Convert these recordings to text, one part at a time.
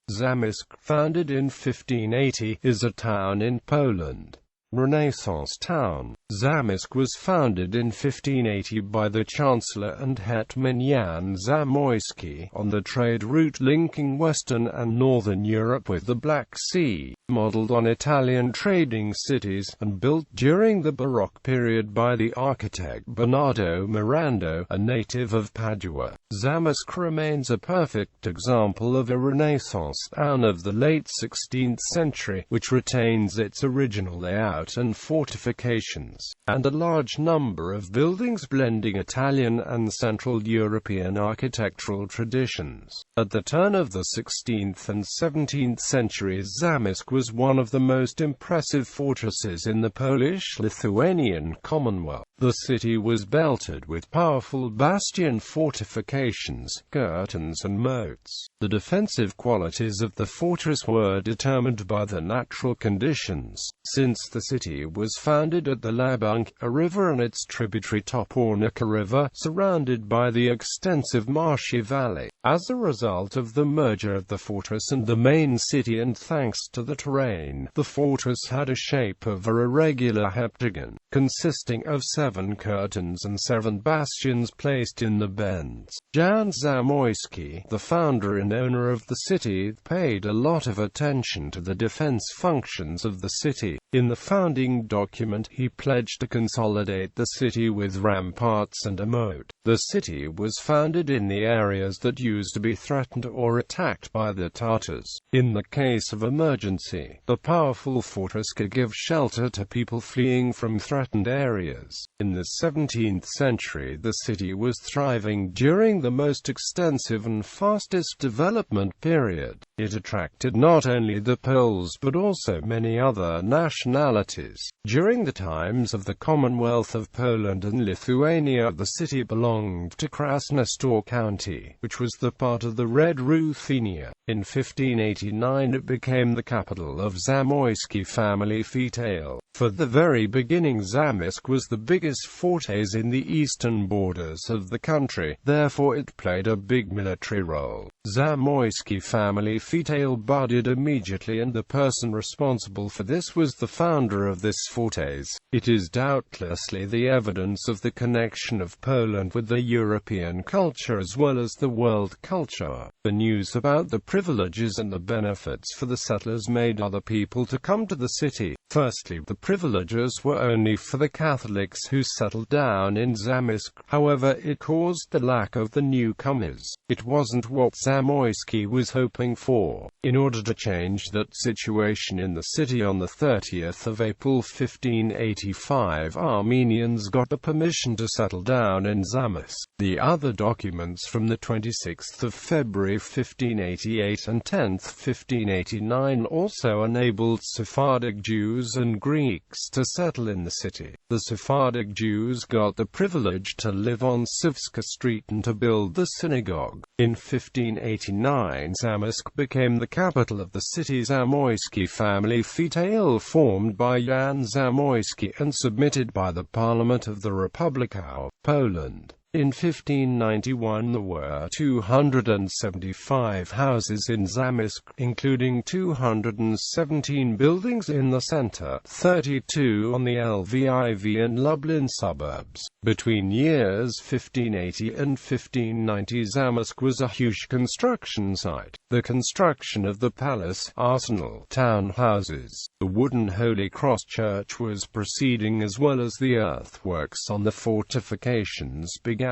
Zamość, founded in 1580, is a town in Poland. Renaissance town. Zamość was founded in 1580 by the Chancellor and Hetman Jan Zamoyski, on the trade route linking Western and Northern Europe with the Black Sea, modeled on Italian trading cities, and built during the Baroque period by the architect Bernardo Mirando, a native of Padua. Zamość remains a perfect example of a Renaissance town of the late 16th century, which retains its original layout and fortifications, and a large number of buildings blending Italian and Central European architectural traditions. At the turn of the 16th and 17th centuries, Zamość was one of the most impressive fortresses in the Polish-Lithuanian Commonwealth. The city was belted with powerful bastion fortifications, curtains and moats. The defensive qualities of the fortress were determined by the natural conditions, since the city was founded at the Łabędź River and its tributary Topornica River, surrounded by the extensive marshy valley. As a result of the merger of the fortress and the main city and thanks to the terrain, the fortress had a shape of a irregular heptagon, consisting of 7 curtains and 7 bastions placed in the bends. Jan Zamoyski, the founder and owner of the city, paid a lot of attention to the defense functions of the city. In the founding document, he pledged to consolidate the city with ramparts and a moat. The city was founded in the areas that used to be threatened or attacked by the Tatars. In the case of emergency, the powerful fortress could give shelter to people fleeing from threatened areas. In the 17th century, the city was thriving during the most extensive and fastest development period. It attracted not only the Poles but also many other nationalities. During the times of the Commonwealth of Poland and Lithuania, the city belonged to Krasnostor County, which was the part of the Red Ruthenia. In 1589 it became the capital of Zamoyski family feudal. For the very beginning, Zamość was the biggest fortress in the eastern borders of the country, therefore it played a big military role. Zamoyski family feudal budded immediately, and the person responsible for this was the founder of this fortress. It is doubtlessly the evidence of the connection of Poland with the European culture as well as the world culture. The news about the privileges and the benefits for the settlers made other people to come to the city. Firstly, the privileges were only for the Catholics who settled down in Zamość. However, it caused the lack of the newcomers. It wasn't what Zamoyski was hoping for. In order to change that situation in the city, on the 30th of April 1585, Armenians got the permission to settle down in Zamość. The other documents from the 26th of February 1588 and 10th 1589 also enabled Sephardic Jews and Greeks to settle in the city. The Sephardic Jews got the privilege to live on Sivska Street and to build the synagogue. In 1589, Zamość became the capital of the city. Zamoyski family feudal formed by Jan Zamoyski and submitted by the Parliament of the Republic of Poland. In 1591 there were 275 houses in Zamość, including 217 buildings in the center, 32 on the Lviv and Lublin suburbs. Between years 1580 and 1590, Zamość was a huge construction site. The construction of the palace, arsenal, town houses, the wooden Holy Cross church was proceeding, as well as the earthworks on the fortifications began.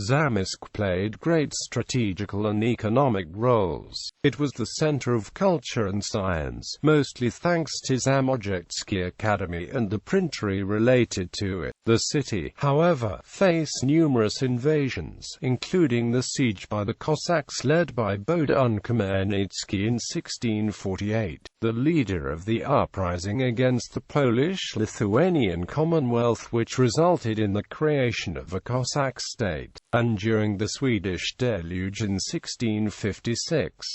Zamość played great strategical and economic roles. It was the center of culture and science, mostly thanks to Zammis Academy and the printery related to it. The city, however, faced numerous invasions, including the siege by the Cossacks led by Bohdan Khmelnytsky in 1648, the leader of the uprising against the Polish-Lithuanian Commonwealth, which resulted in the creation of a Cossack state, and during the Swedish deluge in 1656.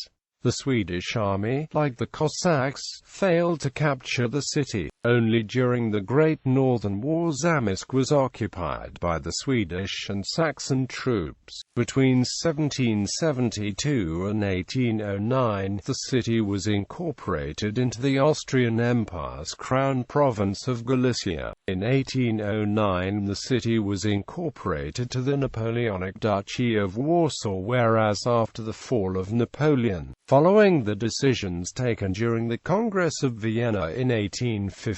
The Swedish army, like the Cossacks, failed to capture the city. Only during the Great Northern War Zamość was occupied by the Swedish and Saxon troops. Between 1772 and 1809, the city was incorporated into the Austrian Empire's Crown Province of Galicia. In 1809, the city was incorporated to the Napoleonic Duchy of Warsaw, whereas after the fall of Napoleon, following the decisions taken during the Congress of Vienna in 1815,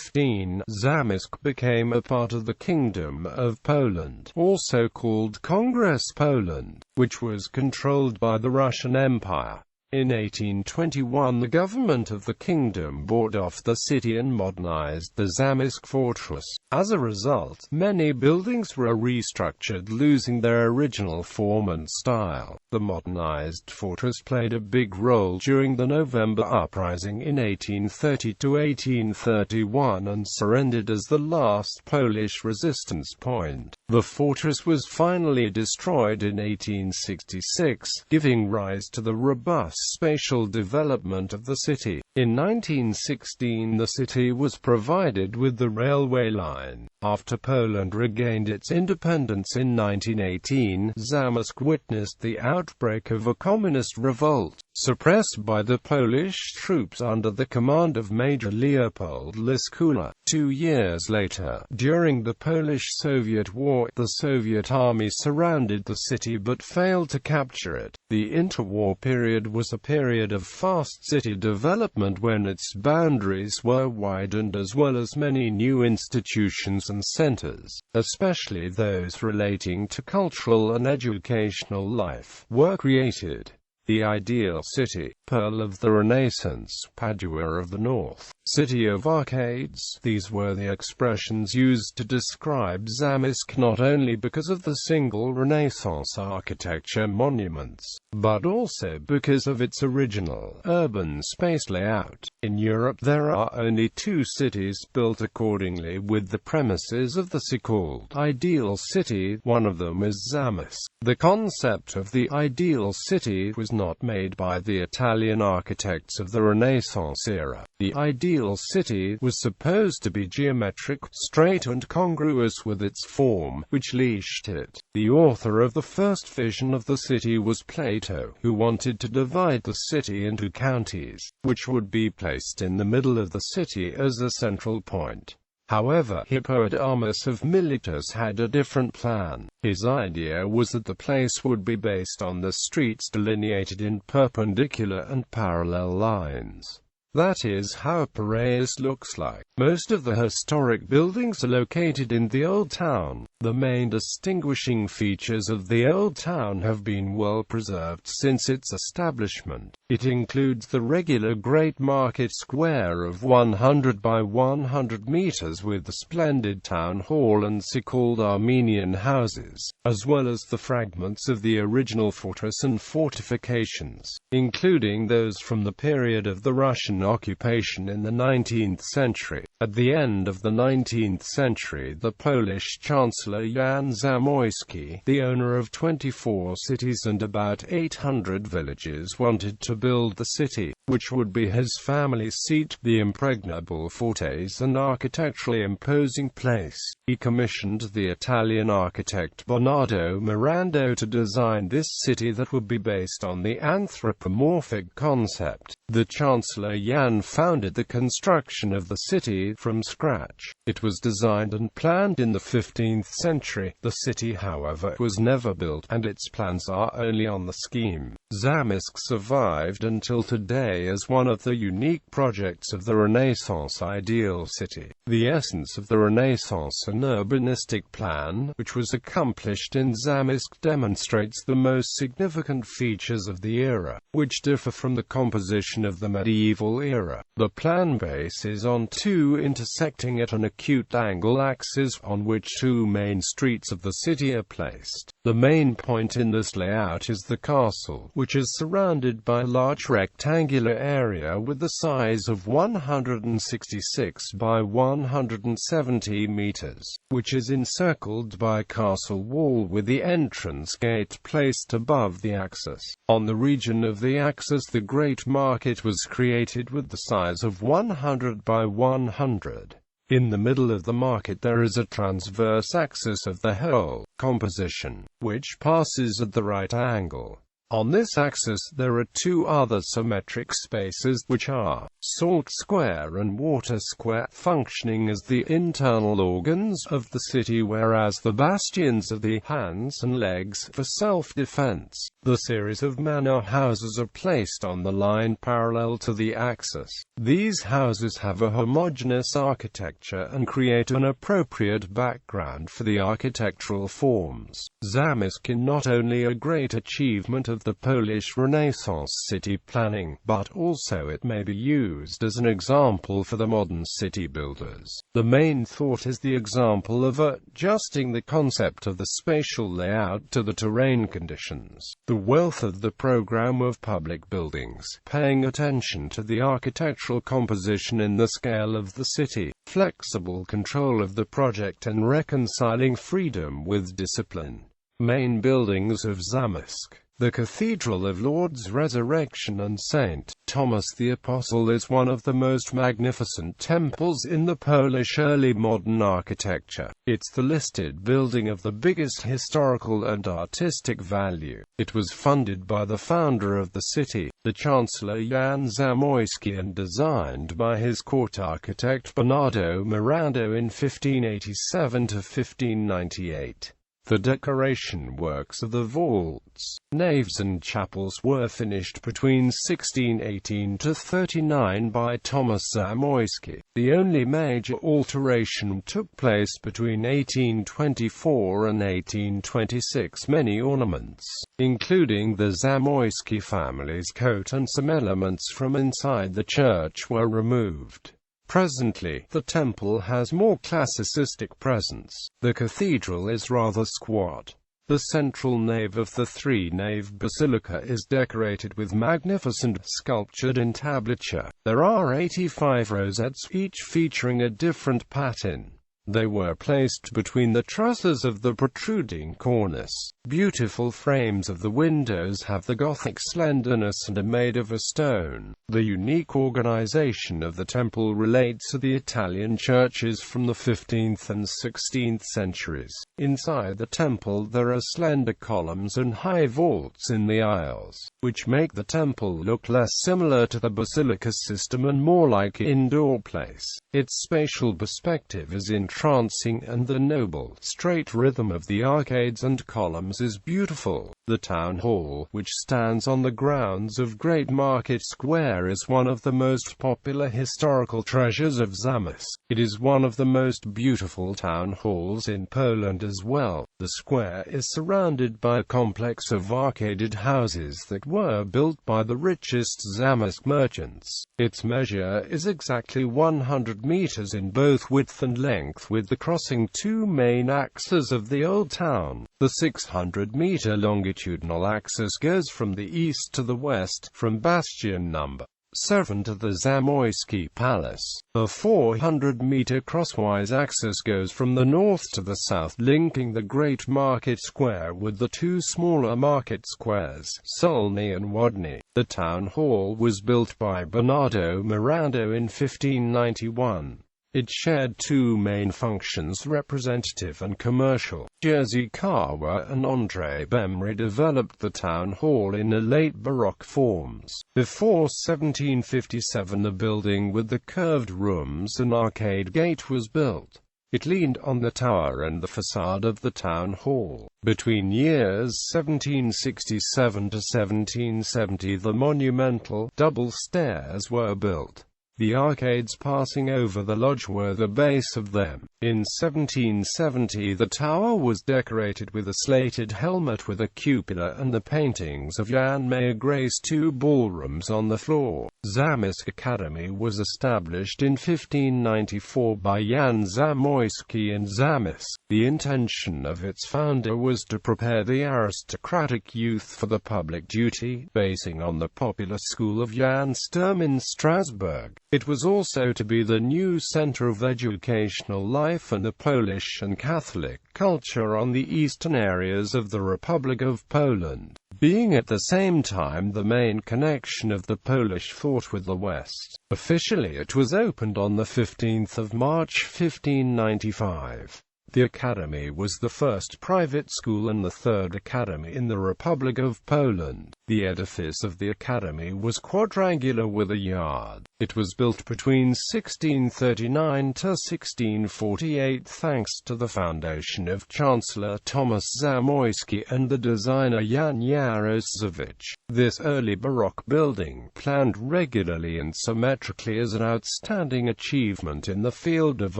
Zamość became a part of the Kingdom of Poland, also called Congress Poland, which was controlled by the Russian Empire. In 1821, the government of the kingdom bought off the city and modernized the Zamość fortress. As a result, many buildings were restructured, losing their original form and style. The modernized fortress played a big role during the November Uprising in 1830–1831 and surrendered as the last Polish resistance point. The fortress was finally destroyed in 1866, giving rise to the robust spatial development of the city. In 1916, the city was provided with the railway line. After Poland regained its independence in 1918, Zamość witnessed the outbreak of a communist revolt, suppressed by the Polish troops under the command of Major Leopold Liskula. 2 years later, during the Polish-Soviet War, the Soviet army surrounded the city but failed to capture it. The interwar period was a period of fast city development when its boundaries were widened as well as many new institutions and centers, especially those relating to cultural and educational life, were created. The ideal city, pearl of the Renaissance, Padua of the North, city of arcades. These were the expressions used to describe Zamość not only because of the single Renaissance architecture monuments, but also because of its original urban space layout. In Europe there are only 2 cities built accordingly with the premises of the so-called ideal city. One of them is Zamość. The concept of the ideal city was not made by the Italian architects of the Renaissance era. The ideal city was supposed to be geometric, straight and congruous with its form, which leashed it. The author of the first vision of the city was Plato, who wanted to divide the city into counties, which would be placed in the middle of the city as a central point. However, Hippodamus of Miletus had a different plan. His idea was that the place would be based on the streets delineated in perpendicular and parallel lines. That is how Paris looks like. Most of the historic buildings are located in the Old Town. The main distinguishing features of the Old Town have been well preserved since its establishment. It includes the regular Great Market Square of 100 by 100 meters with the splendid town hall and so-called Armenian houses, as well as the fragments of the original fortress and fortifications, including those from the period of the Russian occupation in the 19th century. At the end of the 19th century, the Polish Chancellor Jan Zamoyski, the owner of 24 cities and about 800 villages, wanted to build the city, which would be his family seat, the impregnable fortes, an architecturally imposing place. He commissioned the Italian architect Bernardo Mirando to design this city that would be based on the anthropomorphic concept. The Chancellor Jan founded the construction of the city from scratch. It was designed and planned in the 15th century. The city, however, was never built, and its plans are only on the scheme. Zamość survived until today as one of the unique projects of the Renaissance ideal city. The essence of the Renaissance, an urbanistic plan, which was accomplished in Zamość, demonstrates the most significant features of the era, which differ from the composition of the medieval era. The plan base is on 2 intersecting at an acute angle axes, on which 2 main streets of the city are placed. The main point in this layout is the castle, which is surrounded by a large rectangular area with the size of 166 by 170 meters, which is encircled by a castle wall with the entrance gate placed above the axis. On the region of the axis, the Great Market was created with the size of 100 by 100. In the middle of the market there is a transverse axis of the whole composition, which passes at the right angle. On this axis there are two other symmetric spaces, which are Salt Square and Water Square, functioning as the internal organs of the city, whereas the bastions are the hands and legs for self-defense. The series of manor houses are placed on the line parallel to the axis. These houses have a homogeneous architecture and create an appropriate background for the architectural forms. Zamość is not only a great achievement of the Polish Renaissance city planning, but also it may be used as an example for the modern city builders. The main thought is the example of adjusting the concept of the spatial layout to the terrain conditions. The wealth of the program of public buildings, paying attention to the architectural composition in the scale of the city, flexible control of the project and reconciling freedom with discipline. Main buildings of Zamość. The Cathedral of Lord's Resurrection and St. Thomas the Apostle is one of the most magnificent temples in the Polish early modern architecture. It's the listed building of the biggest historical and artistic value. It was funded by the founder of the city, the Chancellor Jan Zamość, and designed by his court architect Bernardo Mirando in 1587 to 1598. The decoration works of the vaults, naves and chapels were finished between 1618 to 39 by Thomas Zamość. The only major alteration took place between 1824 and 1826. Many ornaments, including the Zamość family's coat and some elements from inside the church, were removed. Presently, the temple has more classicistic presence. The cathedral is rather squat. The central nave of the three-nave basilica is decorated with magnificent sculptured entablature. There are 85 rosettes, each featuring a different pattern. They were placed between the trusses of the protruding cornice. Beautiful frames of the windows have the Gothic slenderness and are made of a stone. The unique organization of the temple relates to the Italian churches from the 15th and 16th centuries. Inside the temple there are slender columns and high vaults in the aisles, which make the temple look less similar to the basilica system and more like an indoor place. Its spatial perspective is entrancing, and the noble, straight rhythm of the arcades and columns is beautiful. The town hall, which stands on the grounds of Great Market Square, is one of the most popular historical treasures of Zamość. It is one of the most beautiful town halls in Poland as well. The square is surrounded by a complex of arcaded houses that were built by the richest Zamość merchants. Its measure is exactly 100 meters in both width and length, with the crossing two main axes of the old town. The 600-meter longitudinal axis goes from the east to the west, from bastion number 7 to the Zamość Palace. A 400-meter crosswise axis goes from the north to the south, linking the Great Market Square with the two smaller market squares, Solny and Łodny. The town hall was built by Bernardo Mirando in 1591. It shared two main functions, representative and commercial. Jerzy Kawa and Andrzej Bemry developed the town hall in the late Baroque forms. Before 1757 the building with the curved rooms and arcade gate was built. It leaned on the tower and the facade of the town hall. Between years 1767 to 1770 the monumental double stairs were built. The arcades passing over the lodge were the base of them. In 1770 the tower was decorated with a slated helmet with a cupola, and the paintings of Jan Mayer graced two ballrooms on the floor. Zammis Academy was established in 1594 by Jan Zamość in Zamość. The intention of its founder was to prepare the aristocratic youth for the public duty, basing on the popular school of Jan Sturm in Strasbourg. It was also to be the new center of educational life and the Polish and Catholic culture on the eastern areas of the Republic of Poland. being at the same time the main connection of the Polish thought with the West. Officially it was opened on the 15th of March 1595. The Academy was the first private school and the third academy in the Republic of Poland. The edifice of the Academy was quadrangular with a yard. It was built between 1639 to 1648 thanks to the foundation of Chancellor Thomas Zamość and the designer Jan Jaroszewicz. This early Baroque building, planned regularly and symmetrically, is an outstanding achievement in the field of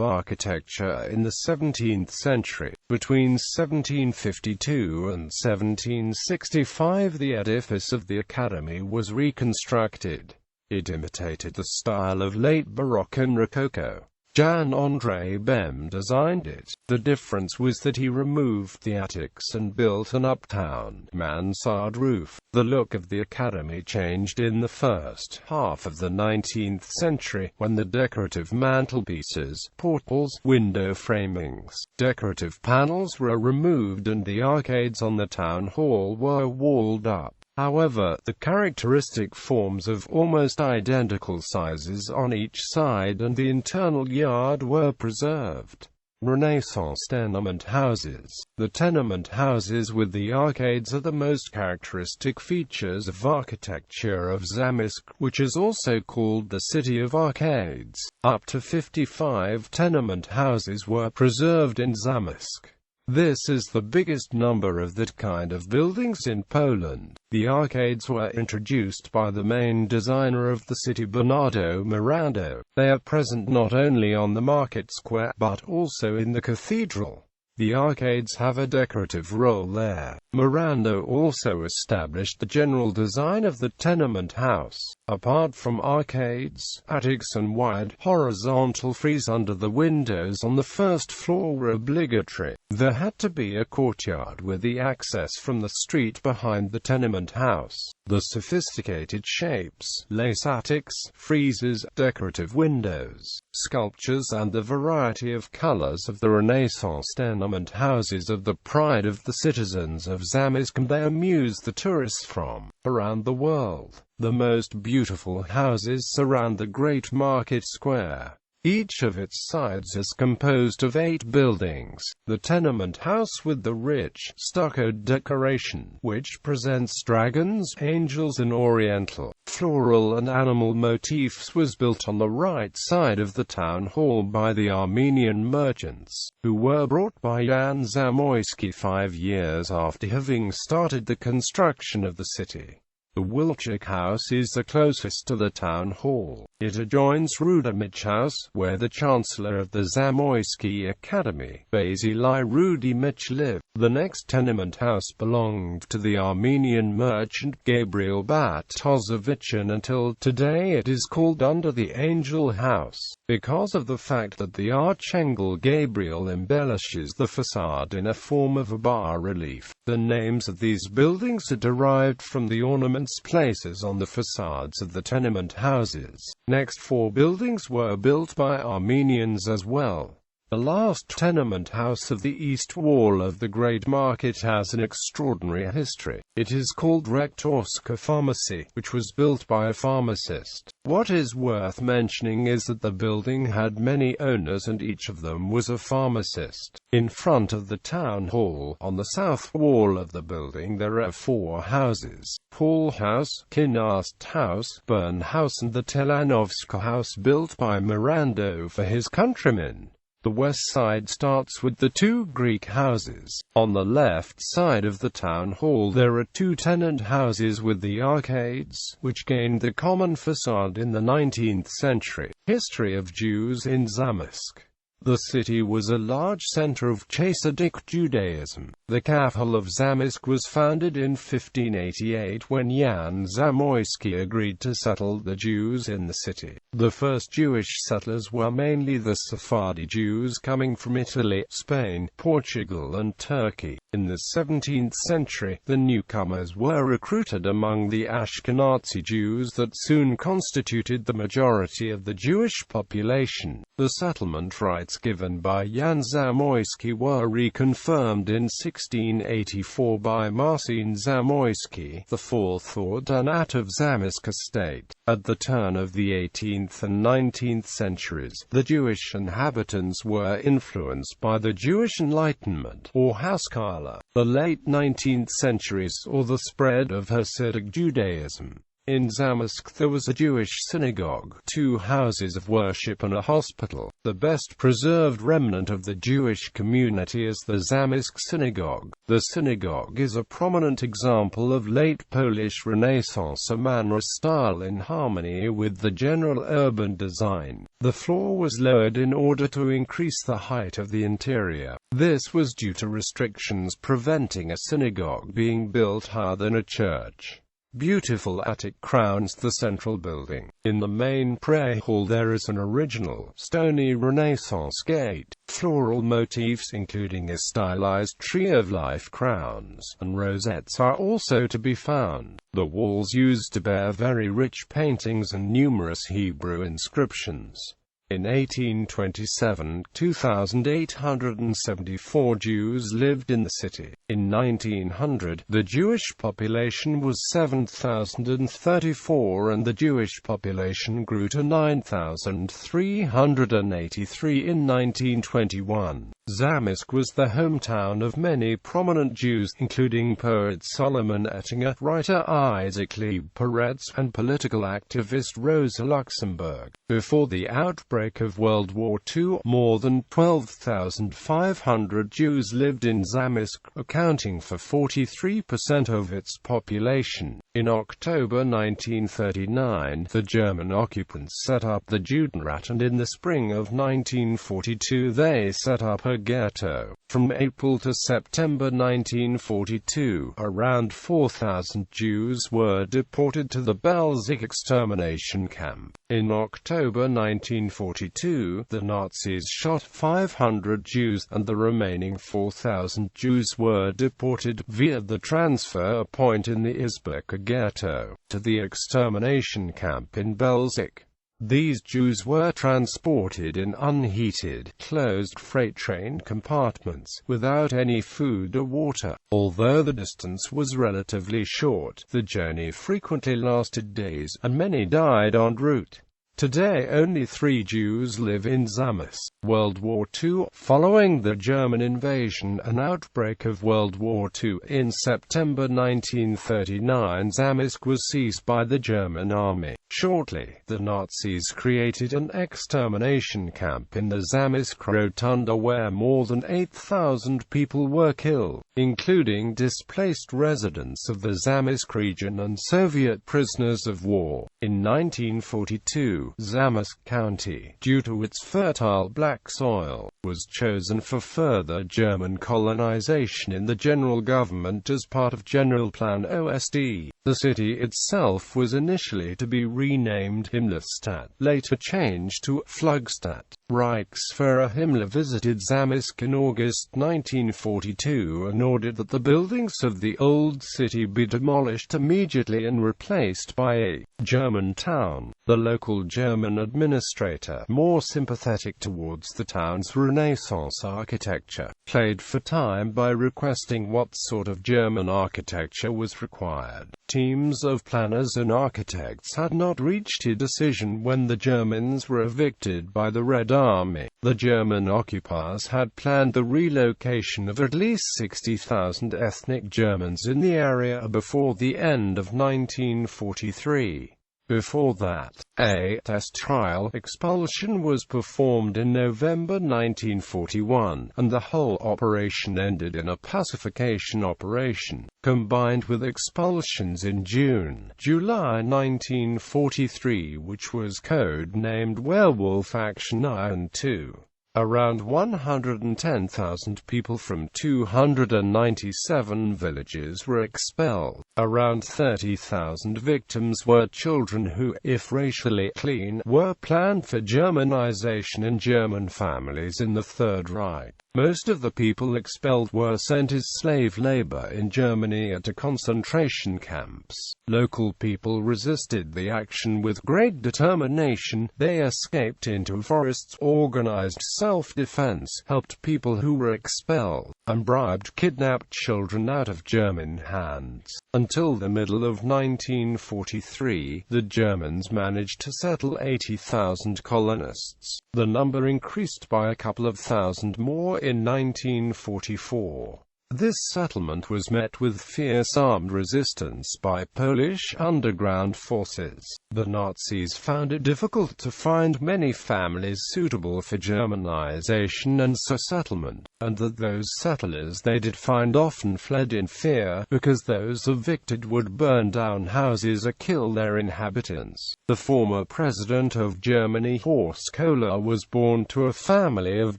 architecture in the 17th century. Between 1752 and 1765 the edifice of the Academy was reconstructed. It imitated the style of late Baroque and Rococo. Jan André Bem designed it. The difference was that he removed the attics and built an uptown, mansard roof. The look of the Academy changed in the first half of the 19th century, when the decorative mantelpieces, portals, window framings, decorative panels were removed and the arcades on the town hall were walled up. However, the characteristic forms of almost identical sizes on each side and the internal yard were preserved. Renaissance tenement houses. The tenement houses with the arcades are the most characteristic features of architecture of Zamość, which is also called the City of Arcades. Up to 55 tenement houses were preserved in Zamość. This is the biggest number of that kind of buildings in Poland. The arcades were introduced by the main designer of the city, Bernardo Mirando. They are present not only on the market square, but also in the cathedral. The arcades have a decorative role there. Mirando also established the general design of the tenement house. Apart from arcades, attics and wide, horizontal frieze under the windows on the first floor were obligatory. There had to be a courtyard with the access from the street behind the tenement house. The sophisticated shapes, lace attics, friezes, decorative windows, sculptures and the variety of colors of the Renaissance tenement houses of the pride of the citizens of Zamość, and they amuse the tourists from around the world. The most beautiful houses surround the great market square. Each of its sides is composed of 8 buildings. The tenement house with the rich, stuccoed decoration, which presents dragons, angels and oriental, floral and animal motifs, was built on the right side of the town hall by the Armenian merchants, who were brought by Jan Zamość 5 years after having started the construction of the city. The Wilczek House is the closest to the town hall. It adjoins Rudimich House, where the chancellor of the Zamość Academy, Basili Rudimich, lived. The next tenement house belonged to the Armenian merchant Gabriel Batozovich, and until today it is called under the Angel House, because of the fact that the Archangel Gabriel embellishes the facade in a form of a bas-relief. The names of these buildings are derived from the ornaments places on the facades of the tenement houses. Next 4 buildings were built by Armenians as well. The last tenement house of the east wall of the Great Market has an extraordinary history. It is called Rektorska Pharmacy, which was built by a pharmacist. What is worth mentioning is that the building had many owners and each of them was a pharmacist. In front of the town hall, on the south wall of the building, there are 4 houses: Paul House, Kinast House, Bern House and the Telanovska House, built by Mirando for his countrymen. The west side starts with the 2 Greek houses. On the left side of the town hall there are 2 tenant houses with the arcades, which gained the common facade in the 19th century. History of Jews in Zamość. The city was a large center of Chassidic Judaism. The capital of Zamość was founded in 1588 when Jan Zamość agreed to settle the Jews in the city. The first Jewish settlers were mainly the Sephardi Jews coming from Italy, Spain, Portugal and Turkey. In the 17th century, the newcomers were recruited among the Ashkenazi Jews that soon constituted the majority of the Jewish population. The settlement rights estimates given by Jan Zamoyski were reconfirmed in 1684 by Marcin Zamoyski, the fourth ordinate of Zammis estate. At the turn of the 18th and 19th centuries, the Jewish inhabitants were influenced by the Jewish Enlightenment, or Haskalah. The late 19th century saw the spread of Hasidic Judaism. In Zamost there was a Jewish synagogue, 2 houses of worship and a hospital. The best preserved remnant of the Jewish community is the Zammis synagogue. The synagogue is a prominent example of late Polish Renaissance manner style in harmony with the general urban design. The floor was lowered in order to increase the height of the interior. This was due to restrictions preventing a synagogue being built higher than a church. Beautiful attic crowns the central building. In the main prayer hall there is an original, stony Renaissance gate. Floral motifs including a stylized tree of life crowns and rosettes are also to be found. The walls used to bear very rich paintings and numerous Hebrew inscriptions. In 1827, 2,874 Jews lived in the city. In 1900, the Jewish population was 7,034 and the Jewish population grew to 9,383 in 1921. Zammis was the hometown of many prominent Jews, including poet Solomon Ettinger, writer Isaac Leib Peretz, and political activist Rosa Luxemburg. Before the outbreak of World War II, more than 12,500 Jews lived in Zammis, accounting for 43% of its population. In October 1939, the German occupants set up the Judenrat, and in the spring of 1942 they set up a ghetto. From April to September 1942, around 4,000 Jews were deported to the Belzec extermination camp. In October 1942, the Nazis shot 500 Jews, and the remaining 4,000 Jews were deported, via the transfer point in the Izbek ghetto, to the extermination camp in Belzec. These Jews were transported in unheated, closed freight train compartments, without any food or water. Although the distance was relatively short, the journey frequently lasted days, and many died en route. Today only 3 Jews live in Zammis. World War II. Following the German invasion and outbreak of World War II, in September 1939 Zammis was seized by the German army. Shortly, the Nazis created an extermination camp in the Zammis Rotunda where more than 8,000 people were killed, including displaced residents of the Zammis region and Soviet prisoners of war. In 1942, Zammis County, due to its fertile black soil, was chosen for further German colonization in the general government as part of General Plan OSD. The city itself was initially to be renamed Himmlerstadt, later changed to Pflugstadt. Reichsführer Himmler visited Zammis in August 1942 and ordered that the buildings of the old city be demolished immediately and replaced by a German town. The local German administrator, more sympathetic towards the town's Renaissance architecture, played for time by requesting what sort of German architecture was required. Teams of planners and architects had not reached a decision when the Germans were evicted by the Red Army. The German occupiers had planned the relocation of at least 60,000 ethnic Germans in the area before the end of 1943. Before that, a test trial expulsion was performed in November 1941, and the whole operation ended in a pacification operation, combined with expulsions in June-July 1943, which was code-named Werewolf Action 1 and 2. Around 110,000 people from 297 villages were expelled. Around 30,000 victims were children who, if racially clean, were planned for Germanization in German families in the Third Reich. Most of the people expelled were sent as slave labor in Germany or to concentration camps. Local people resisted the action with great determination. They escaped into forests, organized self-defense, helped people who were expelled, and bribed kidnapped children out of German hands. Until the middle of 1943, the Germans managed to settle 80,000 colonists. The number increased by a couple of thousand more in 1944. This settlement was met with fierce armed resistance by Polish underground forces. The Nazis found it difficult to find many families suitable for Germanization and settlement, and that those settlers they did find often fled in fear, because those evicted would burn down houses or kill their inhabitants. The former president of Germany, Horst Kohler, was born to a family of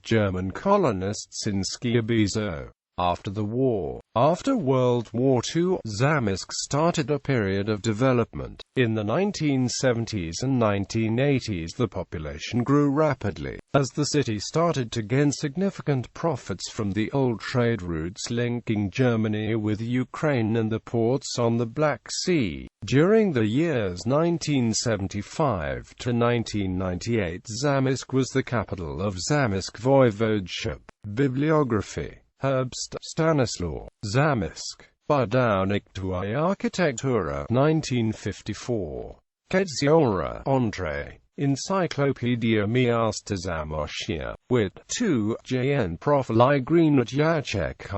German colonists in Skiabizo. After the war. After World War II, Zamość started a period of development. In the 1970s and 1980s the population grew rapidly, as the city started to gain significant profits from the old trade routes linking Germany with Ukraine and the ports on the Black Sea. During the years 1975 to 1998, Zamość was the capital of Zamość Voivodeship. Bibliography. Herbst, Stanislaw. Zamość. Budownik i Architektura. 1954. Kedzioura, Andrzej. Encyclopedia Miasta Zamościa. Wit. 2. JN Profil Greenat Jacek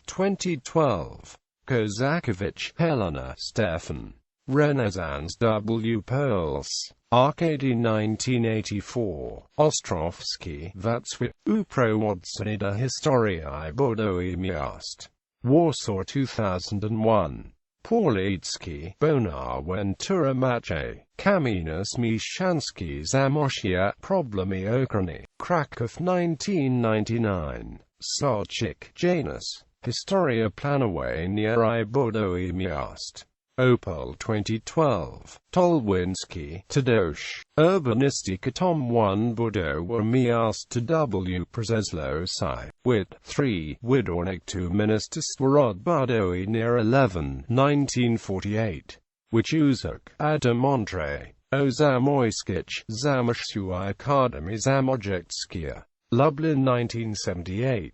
2012. Kozakiewicz, Helena, Stefan. Renaissance W. Pearls. Arcady 1984. Ostrowski, Václav. Uprowadzenia Historii Budowli Miast. Warsaw 2001. Paulicki, Bonaventura Maciej. Kamieniec Mieszkański Zamościa, Problemy Ochrony. Kraków 1999. Sarczyk, Janus. Historia Planowania I Budowli Miast. Opel 2012. Tolwinski, Tadeusz. Urbanistika Tom 1 Budowa Miasta W. Przeslosi. Wit. 3. Widornik 2 Ministerstwo Budowy 11, 1948. Wachuzak, Adam Andrzej. O Zamoyskich, Zammis Academy Zamodzieckia. Lublin 1978.